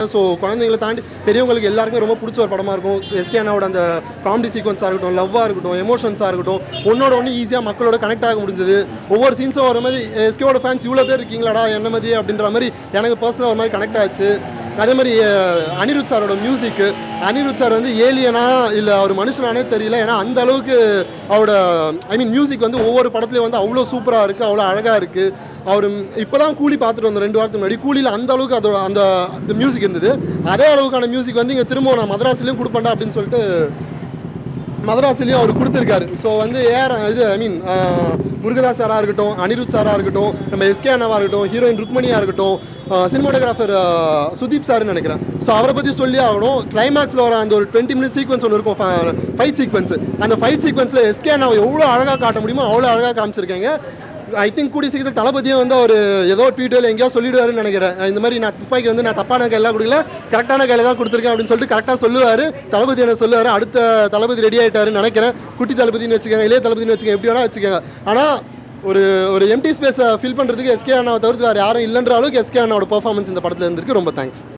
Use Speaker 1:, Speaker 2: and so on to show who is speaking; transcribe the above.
Speaker 1: So குழந்தைங்களை தாண்டி பெரியவங்களுக்கு எல்லாருக்குமே ரொம்ப பிடிச்ச ஒரு படமாக இருக்கும். எஸ்கே அண்ணாவோட அந்த காமெடி சீக்வன்ஸாக இருக்கட்டும், லவ்வாக இருக்கட்டும், எமோஷன்ஸாக இருக்கட்டும், ஒன்னோட ஒன்று ஈஸியாக மக்களோட கனெக்ட் ஆக முடிஞ்சது. ஒவ்வொரு சீன்ஸும் வர மாதிரி எஸ்கேவோட ஃபேன்ஸ் இவ்வளோ பேர் இருக்கீங்களாடா என்ன மாதிரி அப்படின்ற மாதிரி எனக்கு பர்சனலாக ஒரு மாதிரி கனெக்ட் ஆச்சு. அதே மாதிரி அனிருத் சாரோட மியூசிக்கு, அனிருத் சார் வந்து ஏலியனா இல்லை அவர் மனுஷனானே தெரியல. ஏன்னா அந்த அளவுக்கு அவரோட மியூசிக் வந்து ஒவ்வொரு படத்துலையும் வந்து அவ்வளோ சூப்பராக இருக்குது, அவ்வளோ அழகாக இருக்குது. அவர் இப்போ தான் கூலி பார்த்துட்டு வந்தோம் 2 வாரத்துக்கு முன்னாடி. கூலியில் அந்த அளவுக்கு அதோட அந்த மியூசிக் இருந்தது. அதே அளவுக்கான மியூசிக் வந்து இங்கே திரும்ப நான் மதராஸ்லேயும் கொடுப்பேன்டா அப்படின்னு சொல்லிட்டு மதராஸ்லேயும் அவர் கொடுத்துருக்காரு. ஸோ வந்து முருகதாஸ் சாராக இருக்கட்டும், அனிருத் சாராக இருக்கட்டும், நம்ம எஸ்கே அண்ணாவாக இருக்கட்டும், ஹீரோயின் ருக்மணியாக இருக்கட்டும், சினிமாட்டோகிராஃபர் சுதீப் சார்னு நினைக்கிறேன். ஸோ அவரை பற்றி சொல்லி ஆகணும். கிளைமேக்ஸில் வர அந்த ஒரு 20 மினிட்ஸ் சீக்வன்ஸ் ஒன்று இருக்கும், ஃபைட் சீக்வன்ஸ். அந்த ஃபைட் சீக்வன்ஸில் எஸ்கே அண்ணாவை எவ்வளோ அழகாக காட்ட முடியுமோ அவ்வளோ அழகாக காமிச்சிருக்கேங்க. ஐ திங்க் கூடிய சீக்கிரத்தில் தளபதியும் வந்து அவர் ஏதோ ட்வீட்டில் எங்கேயோ சொல்லிடுவாருன்னு நினைக்கிறேன். இந்த மாதிரி நான் துப்பாக்கி வந்து நான் தப்பான கையெல்லாம் கொடுக்கல, கரெக்டான கையில் தான் கொடுத்துருக்கேன் அப்படின்னு சொல்லிட்டு கரெக்டாக சொல்லுவார். தளபதி என்ன சொல்லுவார், அடுத்த தளபதி ரெடி ஆகிட்டாருன்னு நினைக்கிறேன். குட்டி தளபதினு வச்சுக்கோங்க, இளைய தளபதினு வச்சுக்கோங்க, எப்படி வேணால் வச்சுக்கோங்க. ஆனால் ஒரு எம்டி ஸ்பேஸை ஃபில் பண்ணுறதுக்கு எஸ்கே அண்ணாவை தவிர்த்து வேறு யாரும் இல்லைன்ற அளவுக்கு எஸ்கே அண்ணாவோட பெர்ஃபார்மன்ஸ் இந்த படத்தில் இருந்திருக்கு. ரொம்ப தேங்க்ஸ்.